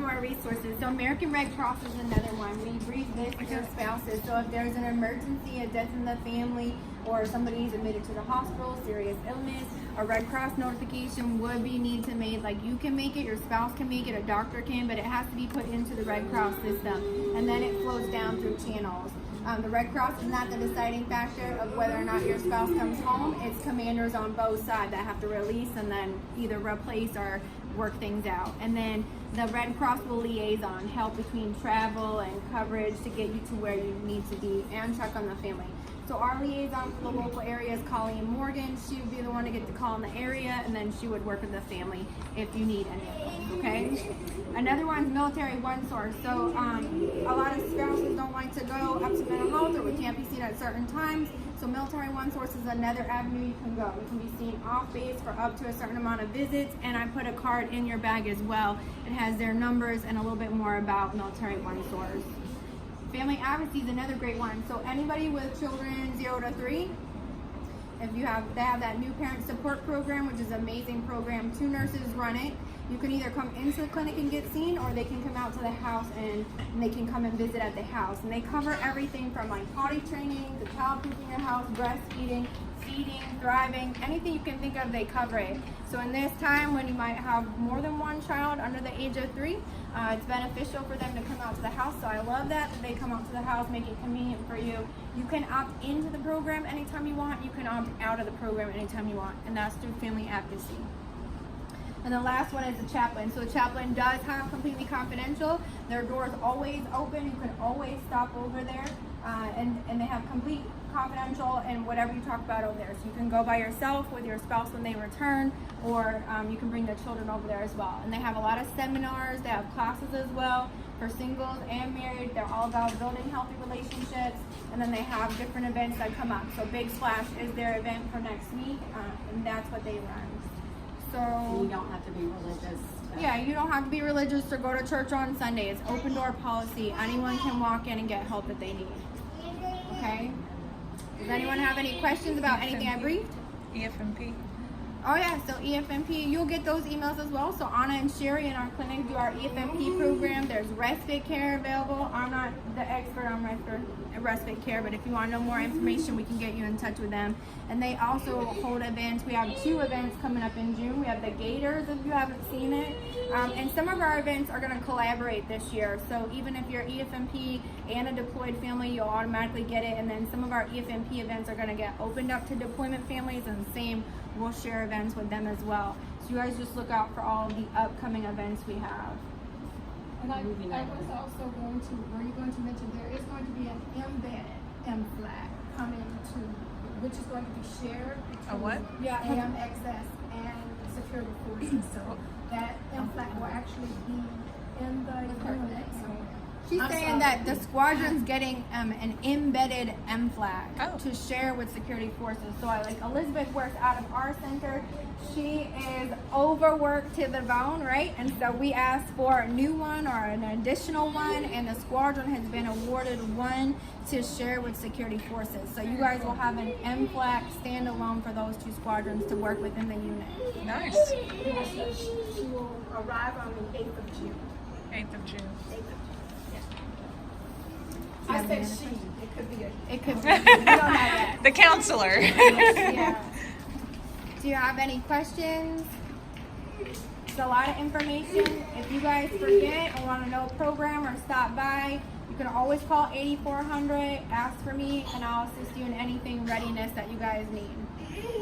more resources. So American Red Cross is another one. We brief this with your spouses. So if there's an emergency, a death in the family, or somebody's admitted to the hospital, serious illness, a Red Cross notification would be need to make. Like, you can make it, your spouse can make it, a doctor can, but it has to be put into the Red Cross system, and then it flows down through channels. The Red Cross is not the deciding factor of whether or not your spouse comes home. It's commanders on both sides that have to release and then either replace or work things out. And then the Red Cross will liaison, help between travel and coverage to get you to where you need to be and check on the family. So our liaison for the local area is Colleen Morgan. She would be the one to get the call in the area, and then she would work with the family if you need any of them, okay? Another one is Military One Source. So a lot of spouses don't like to go up to mental health, or we can't be seen at certain times. So Military One Source is another avenue you can go. We can be seen off base for up to a certain amount of visits, and I put a card in your bag as well. It has their numbers and a little bit more about Military One Source. Family Advocacy is another great one. So anybody with children 0 to 3, they have that new parent support program, which is an amazing program. 2 nurses run it. You can either come into the clinic and get seen, or they can come out to the house and they can come and visit at the house. And they cover everything from like potty training, to child-proofing your house, breastfeeding, feeding, thriving, anything you can think of, they cover it. So in this time when you might have more than one child under the age of 3, it's beneficial for them to come out to the house. So I love that they come out to the house, make it convenient for you. You can opt into the program anytime you want. You can opt out of the program anytime you want, and that's through Family Advocacy. And the last one is the chaplain. So the chaplain does have completely confidential. Their door is always open. You can always stop over there. And they have complete confidential and whatever you talk about over there. So you can go by yourself with your spouse when they return, or you can bring the children over there as well. And they have a lot of seminars. They have classes as well for singles and married. They're all about building healthy relationships. And then they have different events that come up. So Big Splash is their event for next week, and that's what they run. So you don't have to be religious. Yeah, you don't have to be religious or go to church on Sunday. It's open door policy. Anyone can walk in and get help that they need. Okay? Does anyone have any questions about anything I briefed? EFMP. Oh yeah, so EFMP, you'll get those emails as well. So Anna and Sherry in our clinic do our EFMP program. There's respite care available. I'm not the expert on respite care, but if you want to know more information, we can get you in touch with them. And they also hold events. We have 2 events coming up in June. We have the Gators, if you haven't seen it. And some of our events are going to collaborate this year. So even if you're EFMP and a deployed family, you'll automatically get it. And then some of our EFMP events are going to get opened up to deployment families, and the same, we'll share events with them as well. So you guys just look out for all of the upcoming events we have. And I was also going to mention there is going to be an embedded MFLAG coming to, which is going to be shared between A what? AMXS and security forces. So that MFLAG will actually be in the unit. So She's saying that the squadron's getting an embedded MFLAG Oh. to share with security forces. So Elizabeth works out of our center. She is overworked to the bone, right? And so we asked for a new one or an additional one, and the squadron has been awarded one to share with security forces. So you guys will have an MFLAG standalone for those 2 squadrons to work within the unit. Nice. she will arrive on the 8th of June. 8th of June. I said she. It could be a It could be. We don't know yet. The counselor. Yeah. Do you have any questions? It's a lot of information. If you guys forget or want to know a program or stop by, you can always call 8400, ask for me, and I'll assist you in anything readiness that you guys need.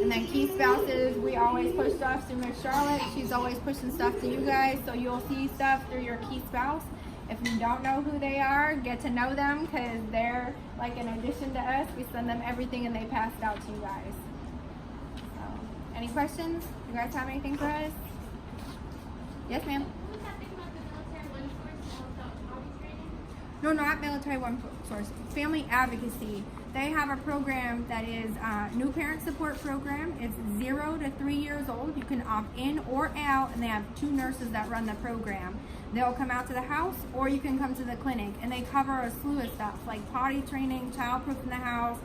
And then Key Spouses, we always push stuff through Miss Charlotte. She's always pushing stuff to you guys, so you'll see stuff through your Key Spouse. If you don't know who they are, get to know them, because they're like an addition to us. We send them everything and they pass it out to you guys. So, any questions? You guys have anything for us? Yes, ma'am. No, not Military One Source. Family Advocacy. They have a program that is a new parent support program. It's 0 to 3 years old. You can opt in or out, and they have 2 nurses that run the program. They'll come out to the house, or you can come to the clinic, and they cover a slew of stuff like potty training, child-proof in the house,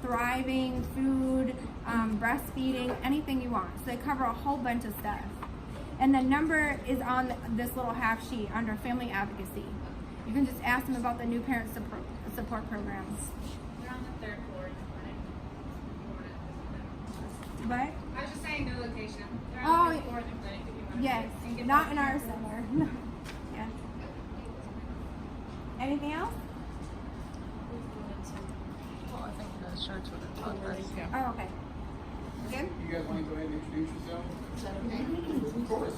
thriving, food, breastfeeding, anything you want. So they cover a whole bunch of stuff. And the number is on this little half sheet under family advocacy. You can just ask them about the new parent support programs. They're on the 3rd floor. But I was just saying the location. They're Oh, on the 3rd floor of the clinic if you want to yes, and get not back in to our your center. Yeah. Anything else? Well, I think the shirts would have talked already. Yeah. Oh, okay. Good. You guys want to go ahead and introduce yourself? Of course.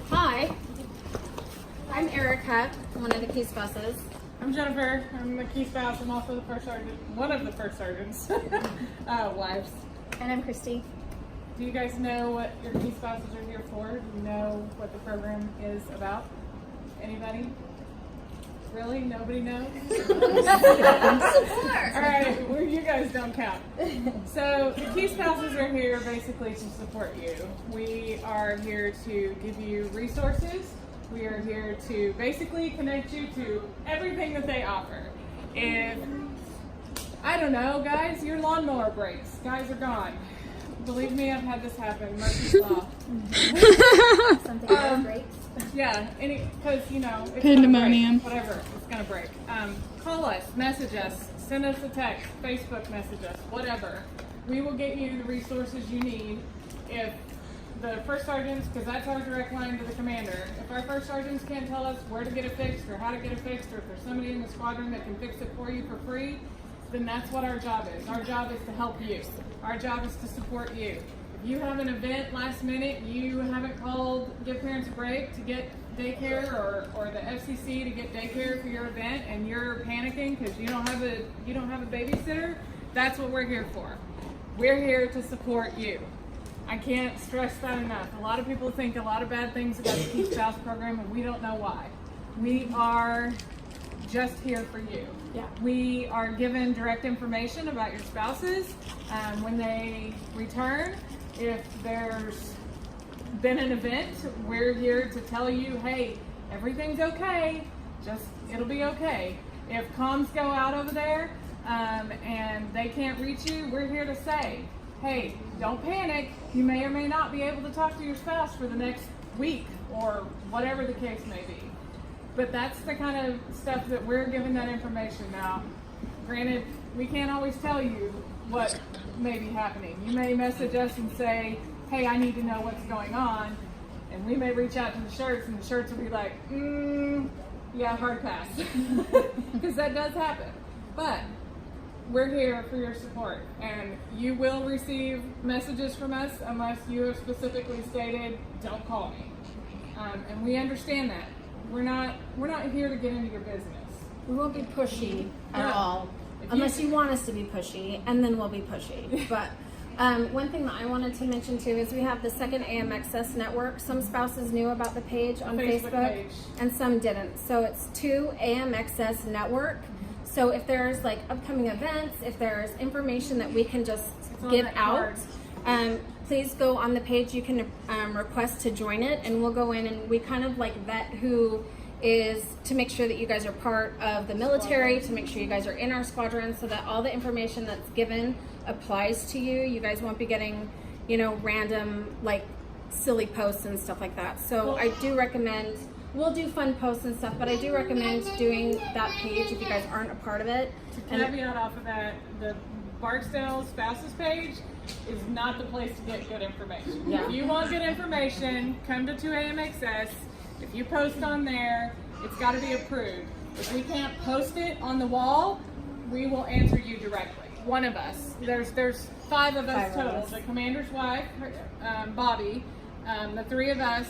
Hi, I'm Erica, one of the key spouses. I'm Jennifer. I'm the key spouse. I'm also the first sergeant, one of the first sergeants' wives. And I'm Christy. Do you guys know what your key spouses are here for? Do you know what the program is about? Anybody? Really? Nobody knows? All right, well, you guys don't count. So the key spouses are here basically to support you. We are here to give you resources. We are here to basically connect you to everything that they offer. If, I don't know, guys, your lawnmower breaks. Guys are gone. Believe me, I've had this happen. Murphy's Law. Something else breaks. Yeah, because it's Pandemonium. gonna break, whatever, it's gonna break. Call us, message us, send us a text, Facebook message us, whatever. We will get you the resources you need. If the first sergeants, because that's our direct line to the commander, if our first sergeants can't tell us where to get it fixed or how to get it fixed, or if there's somebody in the squadron that can fix it for you for free, then that's what our job is. Our job is to help you. Our job is to support you. If you have an event last minute, you haven't called Give Parents a Break to get daycare or the FCC to get daycare for your event, and you're panicking because you don't have a babysitter, that's what we're here for. We're here to support you. I can't stress that enough. A lot of people think a lot of bad things about the Key Spouse program, and we don't know why. We are just here for you. Yeah. We are given direct information about your spouses when they return. If there's been an event, we're here to tell you, hey, everything's okay. It'll be okay. If comms go out over there and they can't reach you, we're here to say, hey, don't panic. You may or may not be able to talk to your spouse for the next week or whatever the case may be. But that's the kind of stuff that we're giving that information now. Granted, we can't always tell you what may be happening. You may message us and say, hey, I need to know what's going on. And we may reach out to the shirts, and the shirts will be like, yeah, hard pass. Because that does happen. But we're here for your support, and you will receive messages from us unless you have specifically stated, don't call me. And we understand that. We're not here to get into your business. We won't be pushy at No. all, If unless you- you want us to be pushy, and then we'll be pushy. But one thing that I wanted to mention too is we have the second AMXS network. Some spouses knew about the page on Facebook Facebook, page. and some didn't. So it's 2 AMXS network. So if there's like upcoming events, if there's information that we can just on give that out, card. please go on the page. You can request to join it, and we'll go in and we kind of like vet who is, to make sure that you guys are part of the military, to make sure you guys are in our squadron, so that all the information that's given applies to you. You guys won't be getting, random like silly posts and stuff like that. So I do recommend, we'll do fun posts and stuff, but I do recommend doing that page if you guys aren't a part of it. And Caveat off of that, the Barksdale spouses page is not the place to get good information. Yeah. If you want good information, come to 2AMXS. If you post on there, it's got to be approved. If we can't post it on the wall, we will answer you directly. One of us. There's 5 of us Five of total. us. The commander's wife, Bobby, the 3 of us,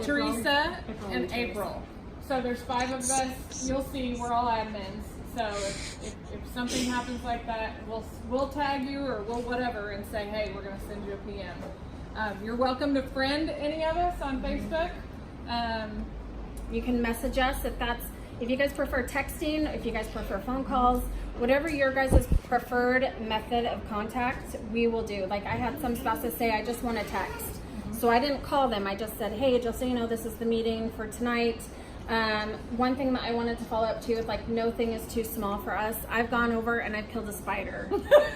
Teresa, and Teresa. April. So there's 5 of us. You'll see we're all admins. So if something happens like that, we'll tag you or we'll whatever and say, hey, we're gonna send you a PM. You're welcome to friend any of us on Facebook. You can message us if you guys prefer texting, if you guys prefer phone calls, whatever your guys' preferred method of contact, we will do. Like I had some spouses say, I just want to text. So I didn't call them. I just said, hey, just so you know, this is the meeting for tonight. One thing that I wanted to follow up to is like, no thing is too small for us. I've gone over and I've killed a spider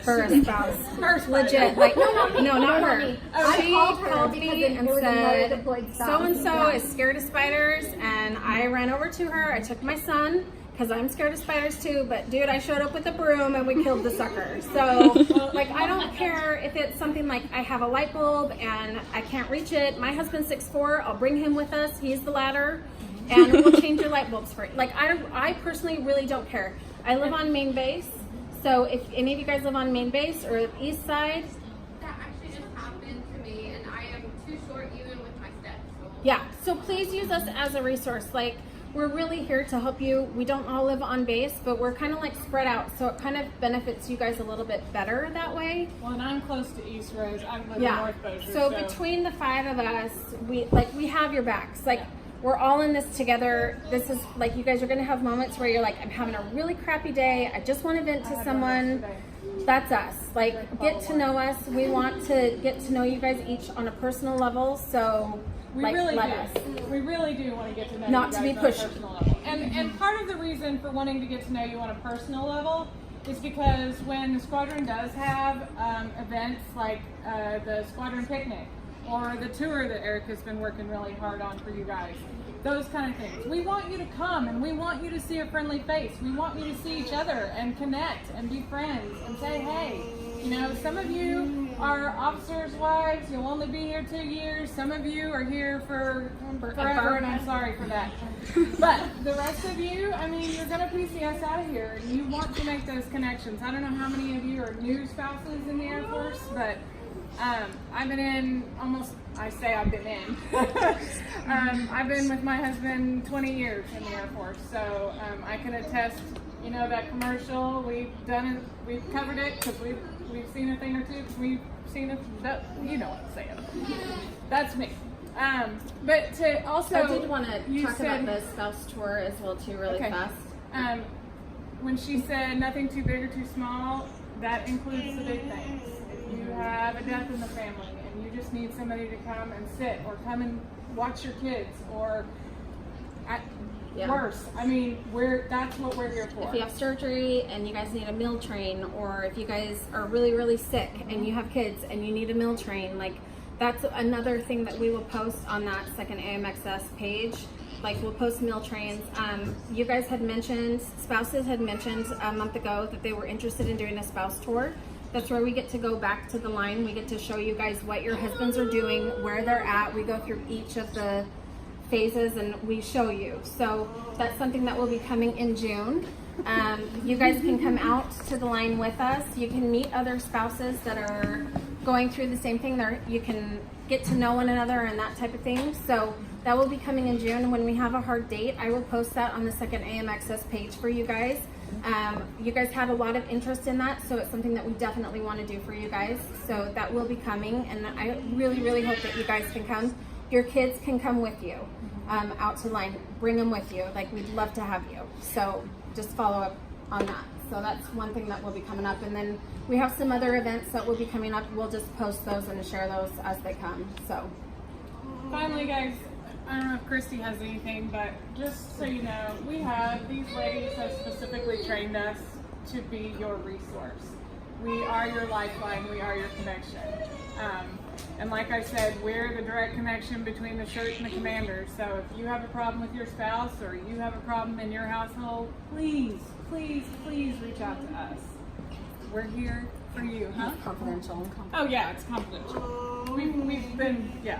for a spouse. Legit. Like, no, not her. me. She called her called because me it and was another said, deployed spouse. so-and-so is scared of spiders, and I ran over to her. I took my son, because I'm scared of spiders too, but dude, I showed up with a broom and we killed the sucker. So, like, I don't care if it's something like I have a light bulb and I can't reach it. My husband's 6'4", I'll bring him with us. He's the ladder, and we'll change your light bulbs for it. Like, I personally really don't care. I live on main base, so if any of you guys live on main base or east side, That actually just happened to me, and I am too short even with my steps. So. yeah. So please use us as a resource. Like, we're really here to help you. We don't all live on base, but we're kind of like spread out, so it kind of benefits you guys a little bit better that way. Well, and I'm close to East Rose. I live in Yeah. North Bossier. So between the 5 of us, we have your backs. Like, we're all in this together. This is like, you guys are gonna have moments where you're like, I'm having a really crappy day. I just want to vent to someone. That's us. Like, get to know us. We want to get to know you guys each on a personal level. So, We like, really let do. us. We really do want to get to know Not you to guys be on a pushy. personal level. And part of the reason for wanting to get to know you on a personal level is because when the squadron does have events like the squadron picnic or the tour that Eric has been working really hard on for you guys, those kind of things. We want you to come and we want you to see a friendly face. We want you to see each other and connect and be friends and say, hey, you know, some of you are officers' wives. You'll only be here 2 years. Some of you are here for forever, and I'm sorry for that. But the rest of you, I mean, you're going to PCS out of here, and you want to make those connections. I don't know how many of you are new spouses in the Air Force, but I've been in almost, I say I've been in. I've been with my husband 20 years in the Air Force, so I can attest, you know, that commercial, we've done it, we've covered it because we've seen a thing or two, we've seen it, you know what I'm saying. That's me. But to also, I did want to you talk said- about the spouse tour as well too, really Okay. fast. When she said nothing too big or too small, that includes the big things. If you have a death in the family and you just need somebody to come and sit or come and watch your kids or Yeah. worse, I mean, that's what we're here for. If you have surgery and you guys need a meal train, or if you guys are really, really sick and you have kids and you need a meal train, like, that's another thing that we will post on that second AMXS page. Like, we'll post meal trains. You guys had mentioned, spouses had mentioned a month ago that they were interested in doing a spouse tour. That's where we get to go back to the line. We get to show you guys what your husbands are doing, where they're at. We go through each of the phases and we show you. So that's something that will be coming in June. You guys can come out to the line with us. You can meet other spouses that are going through the same thing. You can get to know one another and that type of thing. So that will be coming in June. When we have a hard date, I will post that on the second AMXS page for you guys. You guys had a lot of interest in that, so it's something that we definitely want to do for you guys. So that will be coming, and I really, really hope that you guys can come. Your kids can come with you out to the line. Bring them with you. Like, we'd love to have you. So just follow up on that. So that's one thing that will be coming up. And then we have some other events that will be coming up. We'll just post those and share those as they come. So Finally, guys, I don't know if Christy has anything, but just so you know, these ladies have specifically trained us to be your resource. We are your lifeline, we are your connection. And like I said, we're the direct connection between the church and the commander. So if you have a problem with your spouse or you have a problem in your household, please, please, please reach out to us. We're here for you, huh? confidential. Oh yeah, it's confidential. We've been, yeah.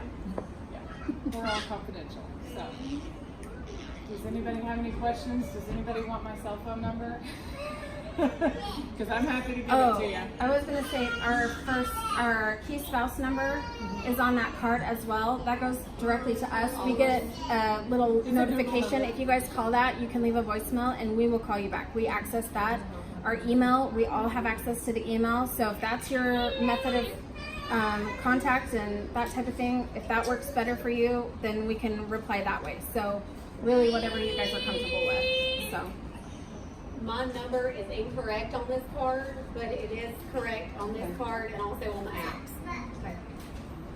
We're all confidential. So, does anybody have any questions? Does anybody want my cell phone number? Because I'm happy to give it to you. I was gonna say our key spouse number is on that card as well. That goes directly to us. We get a little notification. If you guys call that, you can leave a voicemail and we will call you back. We access that. Our email, we all have access to the email. So if that's your method of contact and that type of thing, if that works better for you, then we can reply that way. So really whatever you guys are comfortable with. So My number is incorrect on this card, but it is correct on this card and also on the apps.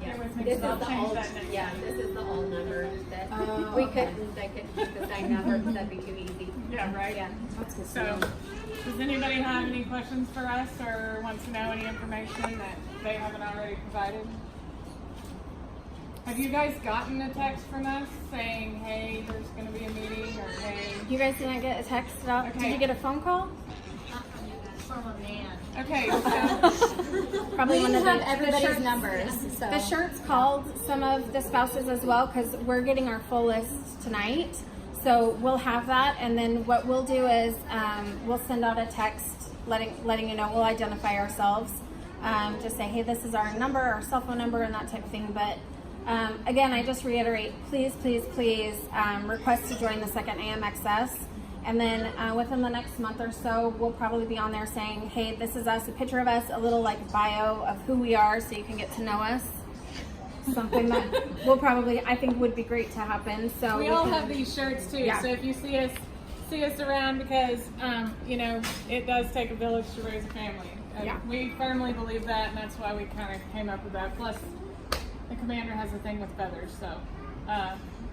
Yeah, Bear with me, this is I'll the change old. that next Yeah, time. this is the old number that Oh, we okay. couldn't. They couldn't keep us same number, because that'd be too easy. Yeah, right? Yeah. So, does anybody have any questions for us or wants to know any information that they haven't already provided? Have you guys gotten a text from us saying, hey, there's going to be a meeting, or hey? You guys didn't get a text out? Okay. Did you get a phone call? From a man. Okay, so, Probably one of have the everybody's numbers, so. The shirts called some of the spouses as well, because we're getting our full list tonight. So we'll have that, and then what we'll do is we'll send out a text letting you know. We'll identify ourselves, just say, hey, this is our number, our cell phone number, and that type of thing. But again, I just reiterate, please, please, please request to join the second AMXS. And then within the next month or so, we'll probably be on there saying, hey, this is us, a picture of us, a little like bio of who we are, so you can get to know us. Something that will probably, I think, would be great to happen. So we all have these shirts too. Yeah. So if you see us around, because you know, it does take a village to raise a family. And Yeah. we firmly believe that, and that's why we kind of came up with that. Plus, the commander has a thing with feathers, so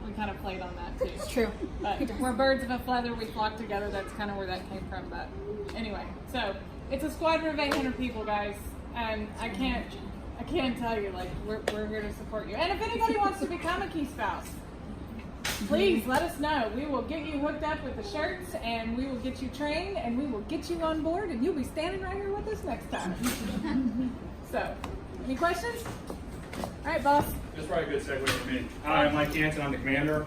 we kind of played on that too. It's true. But we're birds of a feather. We flock together. That's kind of where that came from. But anyway, so it's a squadron of 800 people, guys, and I can't tell you, like, we're here to support you. And if anybody wants to become a Key Spouse, please let us know. We will get you hooked up with the shirts, and we will get you trained, and we will get you on board, and you'll be standing right here with us next time. So, any questions? All right, boss. That's probably a good segue for me. Hi, I'm Mike Hansen. I'm the commander.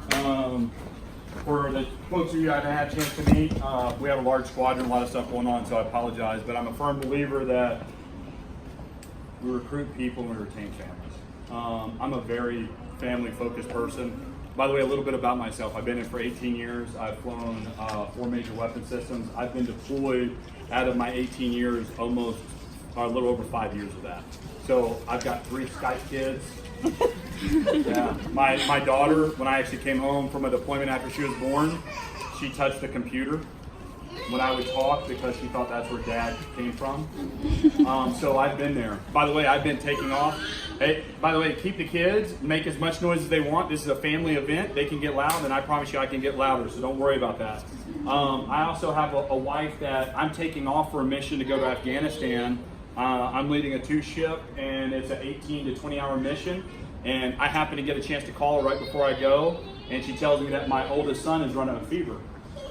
For the folks of you I've had a chance to meet, we have a large squadron, a lot of stuff going on, so I apologize. But I'm a firm believer that we recruit people and we retain families. I'm a very family-focused person. By the way, a little bit about myself. I've been in for 18 years. I've flown 4 major weapon systems. I've been deployed out of my 18 years, almost a little over 5 years of that. So I've got 3 Skype kids. Yeah. My daughter, when I actually came home from a deployment after she was born, she touched the computer when I would talk because she thought that's where Dad came from. So I've been there. By the way, I've been taking off. Hey, by the way, keep the kids, make as much noise as they want. This is a family event. They can get loud, and I promise you I can get louder, so don't worry about that. I also have a wife that I'm taking off for a mission to go to Afghanistan. I'm leading a 2-ship, and it's an 18 to 20-hour mission. And I happen to get a chance to call her right before I go, and she tells me that my oldest son is running a fever.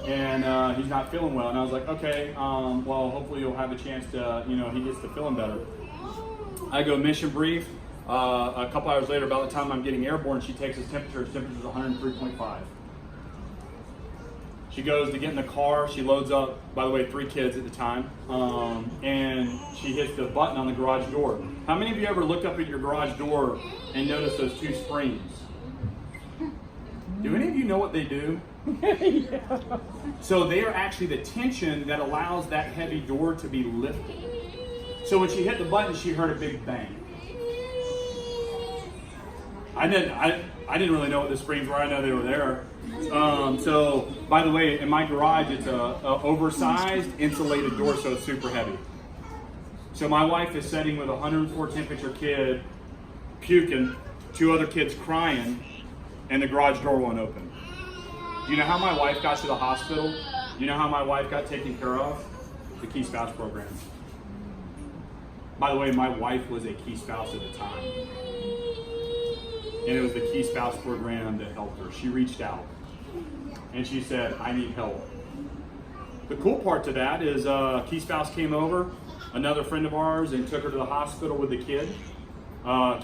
And he's not feeling well. And I was like, okay, well, hopefully you'll have a chance to, he gets to feeling better. I go mission brief. A couple hours later, about the time I'm getting airborne, she takes his temperature. His temperature is 103.5. She goes to get in the car. She loads up, by the way, 3 kids at the time. And she hits the button on the garage door. How many of you ever looked up at your garage door and noticed those 2 springs? Do any of you know what they do? Yeah. So they are actually the tension that allows that heavy door to be lifted. So when she hit the button, she heard a big bang. I didn't really know what the springs were. I know they were there. So by the way, in my garage, it's a oversized insulated door, so it's super heavy. So my wife is sitting with a 104 temperature kid puking, 2 other kids crying, and the garage door won't open. Do you know how my wife got to the hospital? Do you know how my wife got taken care of? The Key Spouse program. By the way, my wife was a Key Spouse at the time. And it was the Key Spouse program that helped her. She reached out and she said, I need help. The cool part to that is Key Spouse came over, another friend of ours, and took her to the hospital with the kid.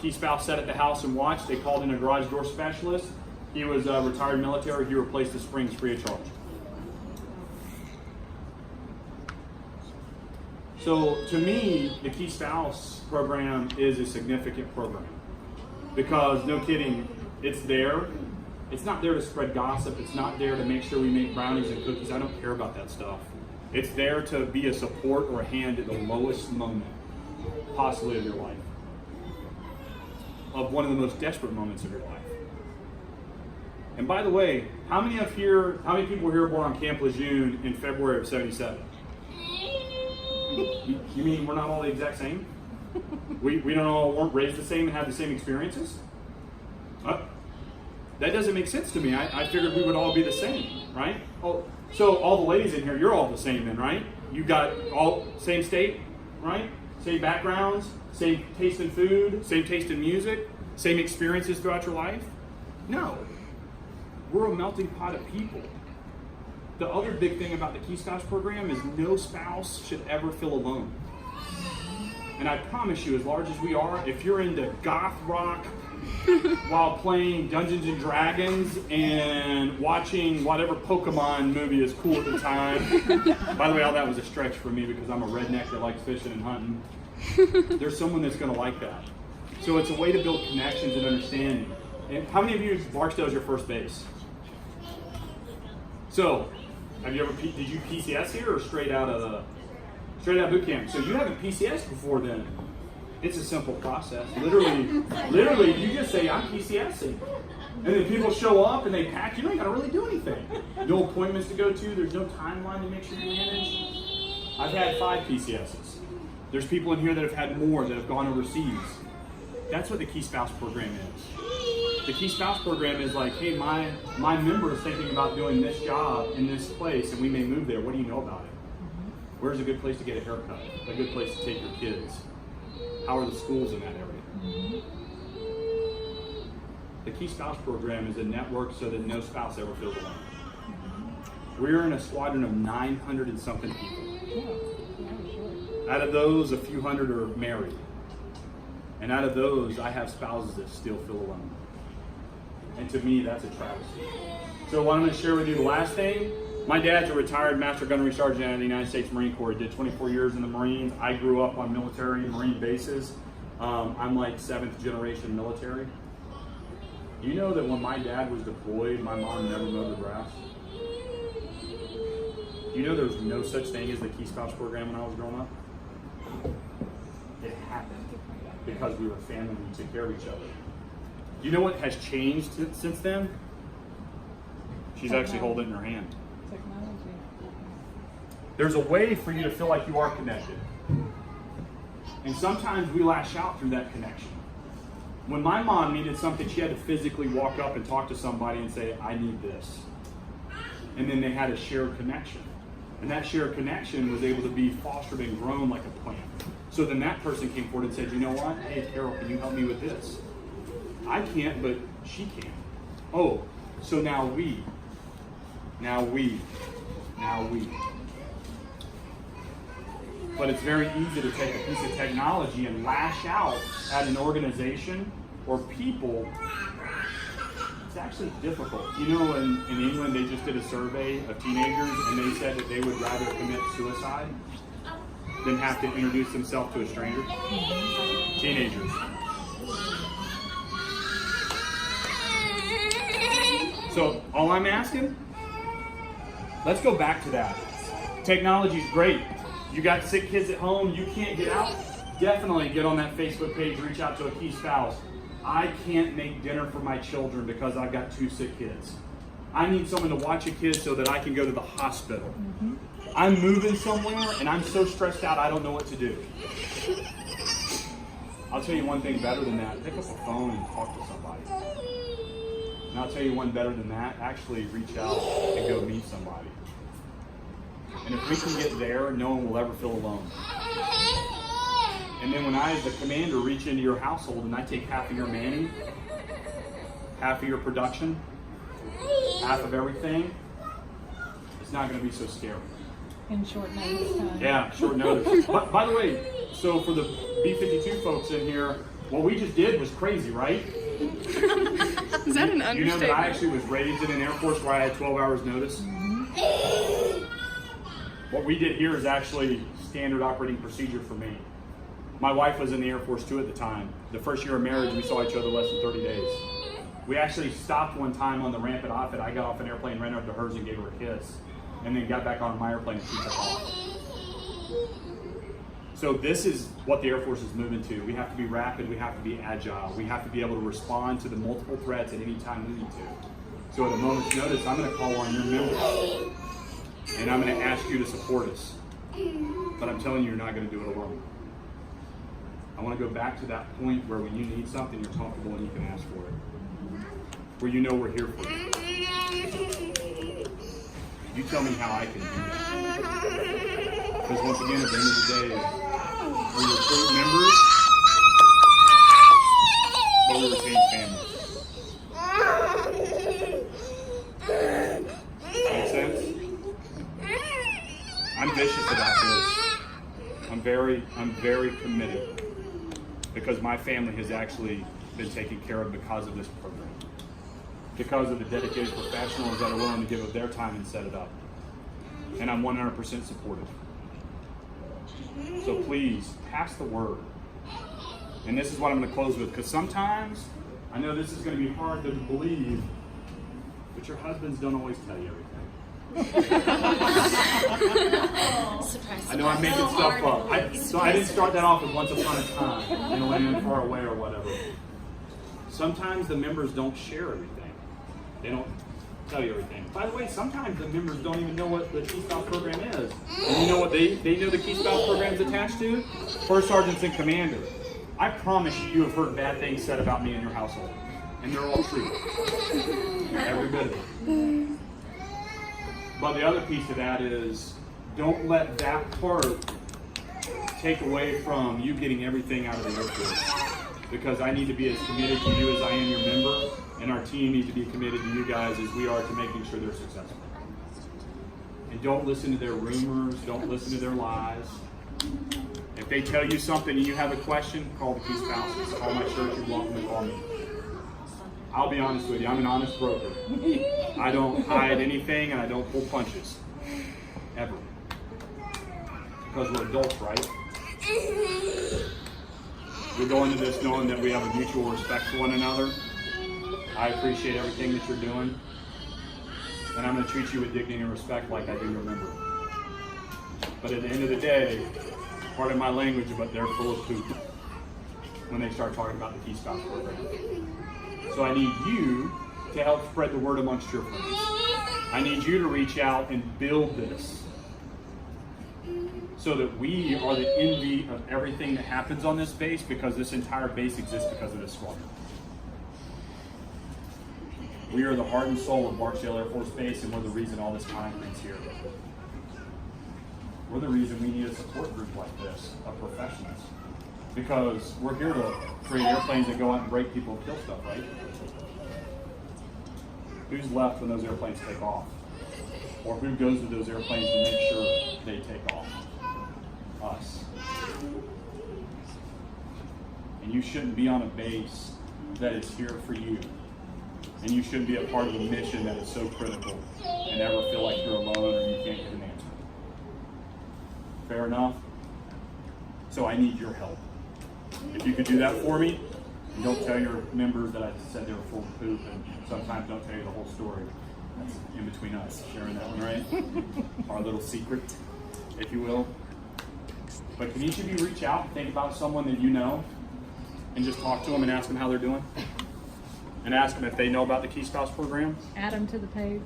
Key Spouse sat at the house and watched. They called in a garage door specialist. He was retired military. He replaced the springs free of charge. So to me, the Key Spouse program is a significant program because, no kidding, it's there. It's not there to spread gossip. It's not there to make sure we make brownies and cookies. I don't care about that stuff. It's there to be a support or a hand at the lowest moment, possibly of your life, of one of the most desperate moments of your life. And by the way, how many people were here born on Camp Lejeune in February of '77? You mean we're not all the exact same? We don't all weren't raised the same and have the same experiences? That doesn't make sense to me. I figured we would all be the same, right? Oh, so all the ladies in here, you're all the same then, right? You got all same state, right? Same backgrounds, same taste in food, same taste in music, same experiences throughout your life? No. We're a melting pot of people. The other big thing about the Key Spouse program is no spouse should ever feel alone. And I promise you, as large as we are, if you're into goth rock while playing Dungeons and Dragons and watching whatever Pokemon movie is cool at the time. By the way, all that was a stretch for me because I'm a redneck that likes fishing and hunting. There's someone that's going to like that. So it's a way to build connections and understanding. And how many of you, Barksdale's your first base? So, have you ever, did you PCS here or straight out of boot camp? So you haven't PCS before then. It's a simple process. Literally, you just say, I'm PCSing. And then people show up and they pack. You don't got to really do anything. No appointments to go to. There's no timeline to make sure you manage. I've had 5 PCSs. There's people in here that have had more, that have gone overseas. That's what the Key Spouse program is. The Key Spouse program is like, hey, my member is thinking about doing this job in this place and we may move there. What do you know about it? Where's a good place to get a haircut? A good place to take your kids? How are the schools in that area? The Key Spouse program is a network so that no spouse ever feels alone. We're in a squadron of 900 and something people. Out of those, a few hundred are married. And out of those, I have spouses that still feel alone. And to me, that's a travesty. So what I'm going to share with you, the last thing, my dad's a retired Master Gunnery Sergeant out of the United States Marine Corps. He did 24 years in the Marines. I grew up on military Marine bases. I'm like 7th generation military. You know that when my dad was deployed, my mom never mowed the grass? You know there was no such thing as the Key Spouse program when I was growing up? It happened because we were family and we took care of each other. You know what has changed since then? She's actually holding it in her hand. There's a way for you to feel like you are connected. And sometimes we lash out through that connection. When my mom needed something, she had to physically walk up and talk to somebody and say, I need this. And then they had a shared connection. And that shared connection was able to be fostered and grown like a plant. So then that person came forward and said, you know what? Hey, Carol, can you help me with this? I can't, but she can. Oh, so now we. But it's very easy to take a piece of technology and lash out at an organization or people. It's actually difficult. You know, in England, they just did a survey of teenagers, and they said that they would rather commit suicide than have to introduce themselves to a stranger. Teenagers. So, all I'm asking, let's go back to that. Technology's great. You got sick kids at home, you can't get out, definitely get on that Facebook page, reach out to a Key Spouse. I can't make dinner for my children because I've got 2 sick kids. I need someone to watch a kid so that I can go to the hospital. I'm moving somewhere and I'm so stressed out I don't know what to do. I'll tell you one thing better than that. Pick up a phone and talk to somebody. And I'll tell you one better than that. Actually reach out and go meet somebody. And if we can get there, no one will ever feel alone. And then when I, as the commander, reach into your household and I take half of your manning, half of your production, half of everything, it's not going to be so scary. In short notice time. Yeah, short notice. But by the way, so for the B-52 folks in here, what we just did was crazy, right? Is that an understatement? You know that I actually was raised in an Air Force where I had 12 hours notice? What we did here is actually standard operating procedure for me. My wife was in the Air Force too at the time. The first year of marriage, we saw each other less than 30 days. We actually stopped one time on the ramp at Offutt. I got off an airplane, ran over to hers and gave her a kiss. And then got back on my airplane and she took off. So this is what the Air Force is moving to. We have to be rapid, we have to be agile. We have to be able to respond to the multiple threats at any time we need to. So at a moment's notice, I'm gonna call on your members. And I'm going to ask you to support us. But I'm telling you, you're not going to do it alone. I want to go back to that point where when you need something, you're comfortable and you can ask for it. where you know we're here for you. You tell me how I can do that. Because once again, at the end of the day, we recruit members, but we retain families. Make sense? I'm vicious about this. I'm very committed because my family has actually been taken care of because of this program. Because of the dedicated professionals that are willing to give of their time and set it up. And I'm 100% supportive. So please, pass the word. And this is what I'm going to close with, because sometimes, I know this is going to be hard to believe, but your husbands don't always tell you everything. I know I'm making stuff up. So I didn't start that off with once upon a time in a land far away or whatever. Sometimes the members don't share everything. They don't tell you everything. By the way, sometimes the members don't even know what the Key Spouse program is. And you know what they know the Key Spouse program is attached to? First Sergeants and Commanders. I promise you have heard bad things said about me in your household. And they're all true. Every bit of it. But the other piece of that is, don't let that part take away from you getting everything out of the Air Force. Because I need to be as committed to you as I am your member, and our team needs to be committed to you guys as we are to making sure they're successful. And don't listen to their rumors, don't listen to their lies. If they tell you something and you have a question, call the Key Spouses. Call my church, you're welcome to call me. I'll be honest with you, I'm an honest broker. I don't hide anything and I don't pull punches. Ever. Because we're adults, right? We go into this knowing that we have a mutual respect for one another. I appreciate everything that you're doing. And I'm going to treat you with dignity and respect like I do your member. But at the end of the day, part of my language, but they're full of poop when they start talking about the Key Spouse program. So I need you to help spread the word amongst your friends. I need you to reach out and build this so that we are the envy of everything that happens on this base, because this entire base exists because of this squadron. We are the heart and soul of Barksdale Air Force Base, and we're the reason all this concrete's here. We're the reason we need a support group like this of professionals. Because we're here to create airplanes that go out and break people and kill stuff, right? Who's left when those airplanes take off? Or who goes to those airplanes to make sure they take off? Us. And you shouldn't be on a base that is here for you. And you shouldn't be a part of a mission that is so critical and never feel like you're alone or you can't get an answer. Fair enough? So I need your help. If you could do that for me, and don't tell your members that I said they were full of poop, and sometimes don't tell you the whole story. That's in between us, sharing that one, right? Our little secret, if you will. But can each of you reach out and think about someone that you know and just talk to them and ask them how they're doing? And ask them if they know about the Key Spouse program? Add them to the page.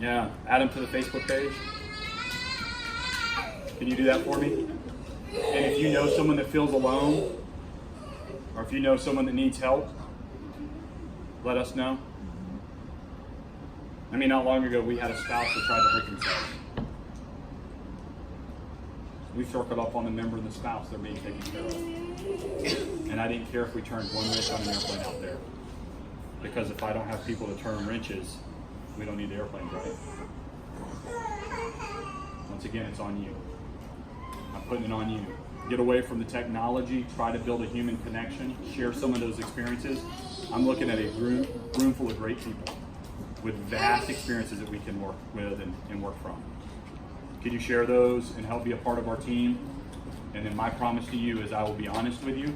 Yeah, add them to the Facebook page. Can you do that for me? And if you know someone that feels alone, or if you know someone that needs help, let us know. I mean, not long ago, we had a spouse that tried to hurt themselves. We circled up on the member and the spouse. They're being taken care of. And I didn't care if we turned one wrench on an airplane out there. Because if I don't have people to turn wrenches, we don't need the airplanes, right? Once again, it's on you. I'm putting it on you. Get away from the technology, try to build a human connection, share some of those experiences. I'm looking at a room full of great people with vast experiences that we can work with and work from. Could you share those and help be a part of our team? And then my promise to you is I will be honest with you,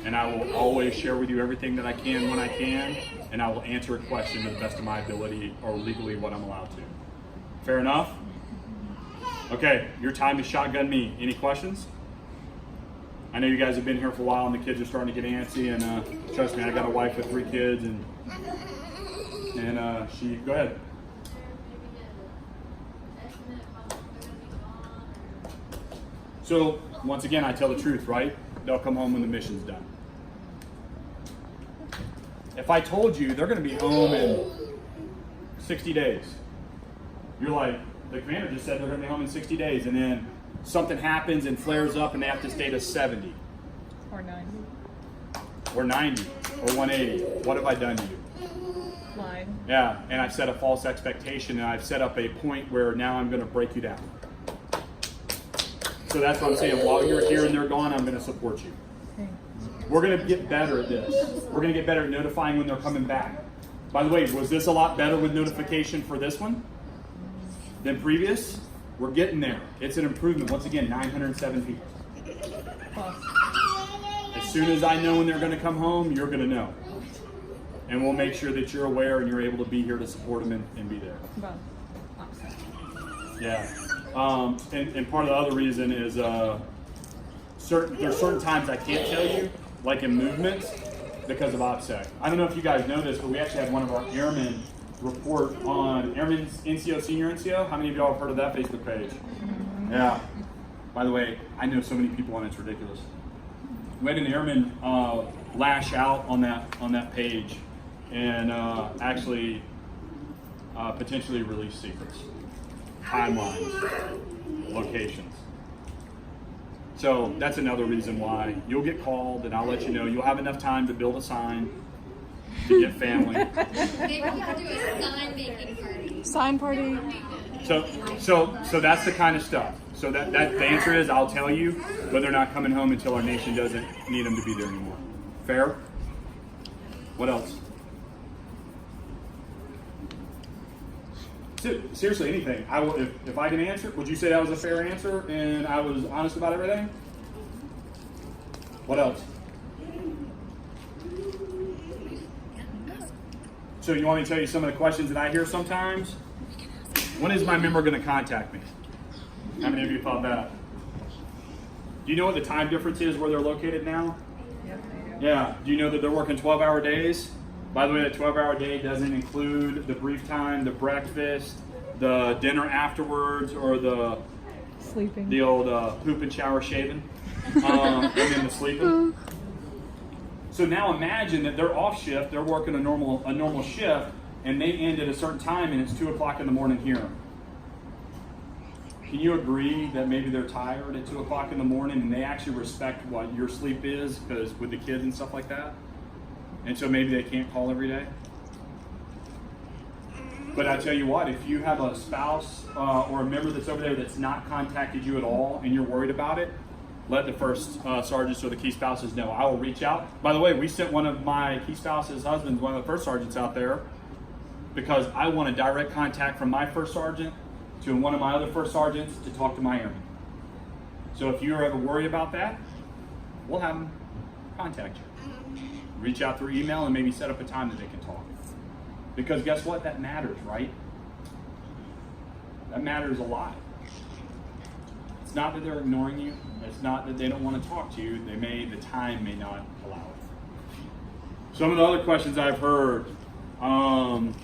and I will always share with you everything that I can when I can, and I will answer a question to the best of my ability or legally what I'm allowed to. Fair enough? Okay, your time to shotgun me. Any questions? I know you guys have been here for a while and the kids are starting to get antsy, and trust me, I got a wife with 3 kids, and she, go ahead. So, once again, I tell the truth, right? They'll come home when the mission's done. If I told you they're going to be home in 60 days, you're like, the commander just said they're going to be home in 60 days, and then something happens and flares up and they have to stay to 70 Or 90. or 90 or 180. What have I done to you? Lied. Yeah, and I've set a false expectation, and I've set up a point where now I'm going to break you down. So that's what I'm saying. While you're here and they're gone, I'm going to support you. We're going to get better at this. We're going to get better at notifying when they're coming back. By the way, was this a lot better with notification for this one than previous? We're getting there. It's an improvement. Once again, 907 people. As soon as I know when they're going to come home, you're going to know. And we'll make sure that you're aware and you're able to be here to support them and be there. Yeah. And part of the other reason is there's certain times I can't tell you, like in movements, because of OPSEC. I don't know if you guys know this, but we actually had one of our airmen report on Airmen's NCO, Senior NCO. How many of y'all have heard of that Facebook page? Yeah. By the way, I know so many people and it's ridiculous. We had an airman lash out on that page and actually potentially release secrets, timelines, locations. So that's another reason why you'll get called, and I'll let you know. You'll have enough time to build a sign, to get family. Maybe we could do a sign making party. Sign party. So that's the kind of stuff. So that the answer is I'll tell you, but they're not coming home until our nation doesn't need them to be there anymore. Fair? What else? Seriously, anything. I will, if I can answer, would you say that was a fair answer and I was honest about everything? What else? So you want me to tell you some of the questions that I hear sometimes? When is my member going to contact me? How many of you thought that? Do you know what the time difference is where they're located now? Yeah. Do you know that they're working 12-hour days? By the way, that 12-hour day doesn't include the brief time, the breakfast, the dinner afterwards, or the Sleeping. the old poop and shower shaving, and then the sleeping. So now imagine that they're off shift, they're working a normal shift, and they end at a certain time, and it's 2 o'clock in the morning here. Can you agree that maybe they're tired at 2 o'clock in the morning, and they actually respect what your sleep is, because with the kids and stuff like that? And so maybe they can't call every day? But I tell you what, if you have a spouse or a member that's over there that's not contacted you at all and you're worried about it, let the first sergeants or the key spouses know. I will reach out. By the way, we sent one of my key spouses' husbands, one of the first sergeants out there, because I want a direct contact from my first sergeant to one of my other first sergeants to talk to my airmen. So if you're ever worried about that, we'll have them contact you. Reach out through email and maybe set up a time that they can talk. Because guess what? That matters, right? That matters a lot. It's not that they're ignoring you. It's not that they don't want to talk to you. The time may not allow it. Some of the other questions I've heard, how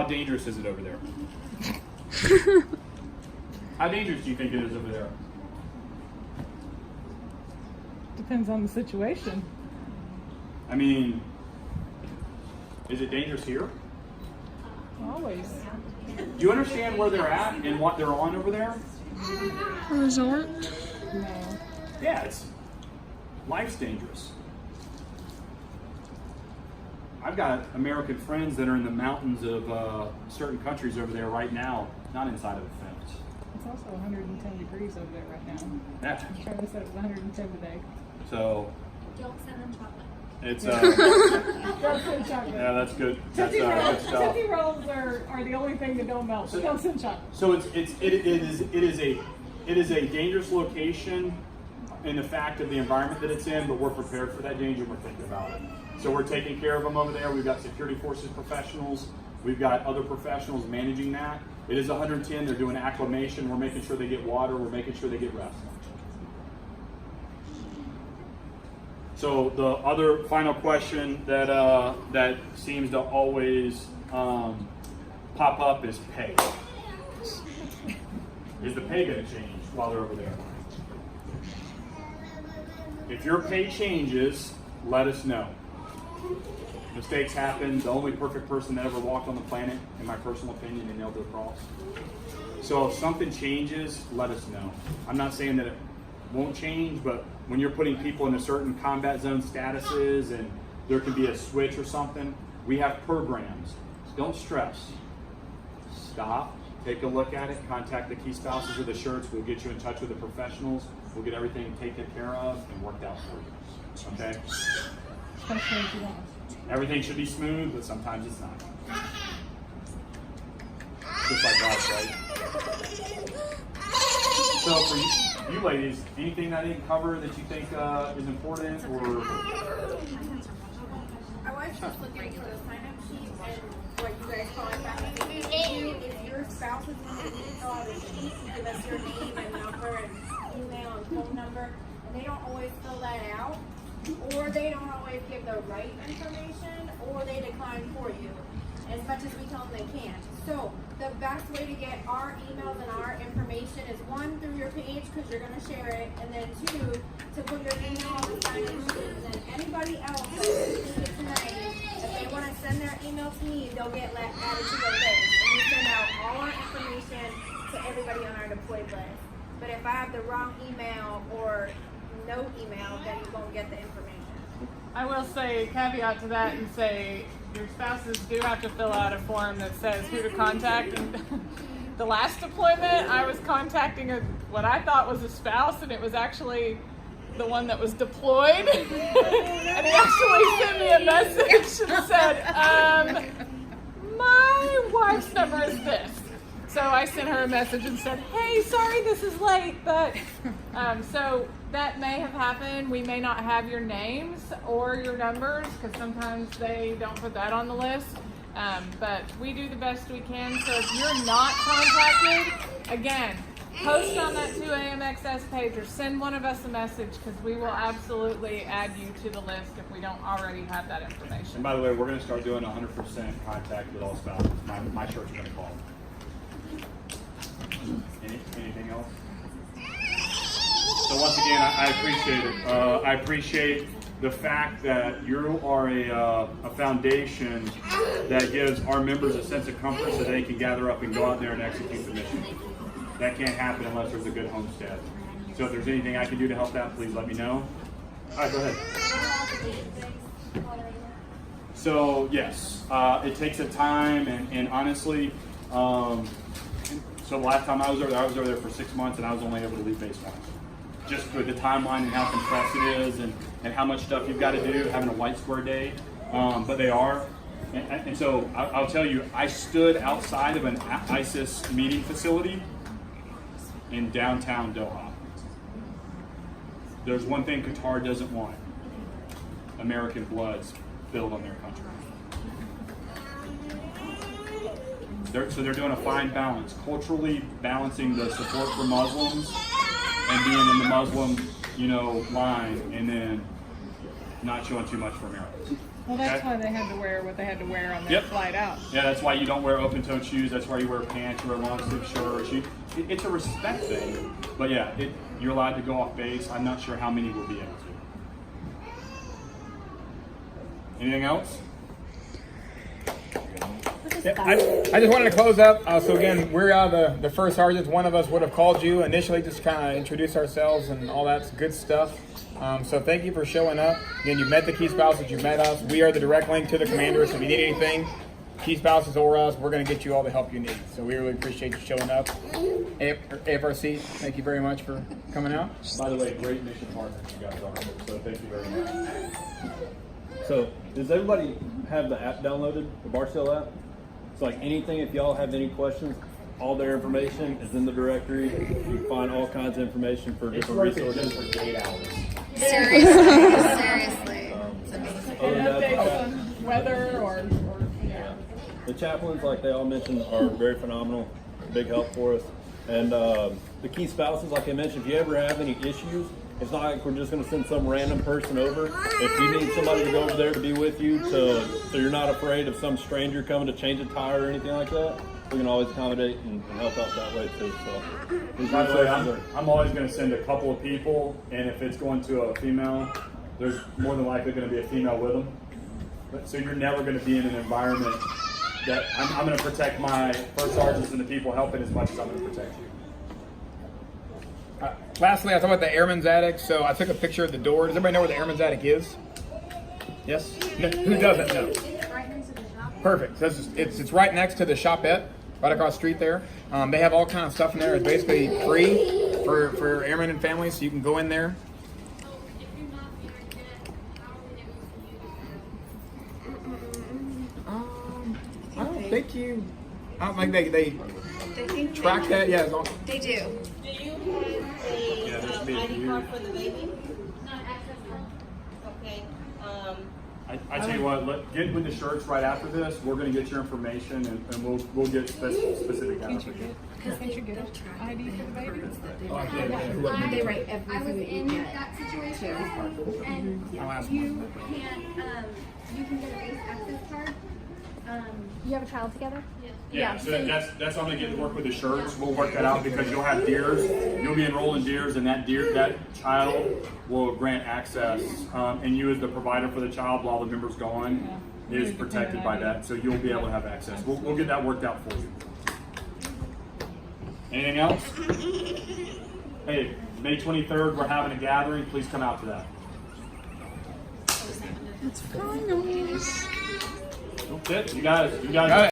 dangerous is it over there? How dangerous do you think it is over there? Depends on the situation. I mean, is it dangerous here? Always. Do you understand where they're at and what they're on over there? A resort? No. Yeah, life's dangerous. I've got American friends that are in the mountains of certain countries over there right now, not inside of a fence. It's also 110 degrees over there right now. Yeah. Charlie said it was 110 today. So Don't send them chocolate. it's Don't send chocolate. yeah, that's good. That's Tootsie Rolls, good stuff. Tootsie Rolls are the only thing that don't melt. So don't send chocolate. So it is a dangerous location in the fact of the environment that it's in, but we're prepared for that danger. We're thinking about it. So we're taking care of them over there. We've got security forces professionals. We've got other professionals managing that. It is 110. They're doing acclimation. We're making sure they get water. We're making sure they get rest. So the other final question that seems to always pop up is pay. Is the pay going to change while they're over there? If your pay changes, let us know. Mistakes happen. The only perfect person that ever walked on the planet, in my personal opinion, they nailed their cross. So if something changes, let us know. I'm not saying that it won't change, but when you're putting people into certain combat zone statuses and there can be a switch or something, we have programs. Don't stress. Stop, take a look at it, contact the key spouses of the shirts. We'll get you in touch with the professionals. We'll get everything taken care of and worked out for you. Okay? Especially if you want. Everything should be smooth, but sometimes it's not. Just like us, right? So for you ladies, anything I didn't cover that you think is important, or? I was just looking for the sign-up sheet and what you guys call it back. If your spouse is going to fill out a sheet, you give us your name and number and email and phone number, and they don't always fill that out, or they don't always give the right information, or they decline for you, as much as we tell them they can't. So the best way to get our emails and our information is one, through your page, because you're going to share it, and then two, to put your email on the sign-up sheet, and then anybody else that's listening tonight, if they want to send their email to me, they'll get added to the list, and we send out all our information to everybody on our deployed list. But if I have the wrong email or no email, then you won't get the information. I will say caveat to that and say your spouses do have to fill out a form that says who to contact. And the last deployment, I was contacting what I thought was a spouse, and it was actually the one that was deployed. And he actually sent me a message and said, my wife's number is this. So I sent her a message and said, hey, sorry this is late, but so that may have happened. We may not have your names or your numbers because sometimes they don't put that on the list. But we do the best we can. So if you're not contacted, again, post on that 2AMXS page or send one of us a message because we will absolutely add you to the list if we don't already have that information. And by the way, we're going to start doing 100% contact with all spouses. My church is going to call. Anything else? So once again, I appreciate it. I appreciate the fact that you are a foundation that gives our members a sense of comfort so they can gather up and go out there and execute the mission. That can't happen unless there's a good homestead. So if there's anything I can do to help that, please let me know. All right, go ahead. So yes, it takes a time, and honestly, so the last time I was over there for 6 months, and I was only able to leave base once. Just with the timeline and how compressed it is, and how much stuff you've got to do, having a white square day, but they are. And so I'll tell you, I stood outside of an ISIS meeting facility in downtown Doha. There's one thing Qatar doesn't want: American blood spilled on their country. So they're doing a fine balance, culturally balancing the support for Muslims and being in the Muslim, line, and then not showing too much for Americans. Well, that's why they had to wear what they had to wear on their flight out. Yeah, that's why you don't wear open-toed shoes. That's why you wear pants, you wear long-sleeve shirts. It's a respect thing. But yeah, you're allowed to go off base. I'm not sure how many will be able to. Anything else? Yeah, I just wanted to close up. So again, we're the first sergeants. One of us would have called you initially, just kind of introduce ourselves and all that good stuff. So thank you for showing up. Again, you've met the key spouses, you've met us. We are the direct link to the commander, so if you need anything, key spouses or us, we're going to get you all the help you need. So we really appreciate you showing up. AFRC, thank you very much for coming out. By the way, great mission partners you guys are, so thank you very much. So does everybody have the app downloaded, the Barstow app? It's like anything, if y'all have any questions, all their information is in the directory. You can find all kinds of information for different resources. For 8 hours. Seriously. And updates on weather or The chaplains, like they all mentioned, are very phenomenal, big help for us. And the key spouses, like I mentioned, if you ever have any issues, it's not like we're just going to send some random person over. If you need somebody to go over there to be with you, so you're not afraid of some stranger coming to change a tire or anything like that, we can always accommodate and help out that way too. So, by the way, I'm always going to send a couple of people, and if it's going to a female, there's more than likely going to be a female with them. So you're never going to be in an environment that I'm going to protect my first sergeants and the people helping as much as I'm going to protect you. Lastly, I talked about the airman's attic. So I took a picture of the door. Does everybody know where the airman's attic is? Yes? No, who doesn't know? Perfect. So it's right next to the shopette, right across the street there. They have all kind of stuff in there. It's basically free for airmen and families, so you can go in there. I don't think they track that. Yeah, as long. They do. Do you have a ID card for the baby? Okay. I tell you what, get with the shirts right after this. We're going to get your information and we'll get specific data for you. Can't you get an ID for the baby? They write I was everything in that you get. that situation, and you can get a base access card. You have a child together? Yeah, so that's I'm gonna get to work with the shirts. We'll work that out because you'll have deers. You'll be enrolled in deers, and that child will grant access. And you, as the provider for the child while the member's gone, is protected by that. So you'll be able to have access. We'll get that worked out for you. Anything else? Hey, May 23rd, we're having a gathering. Please come out to that. That's it. You guys.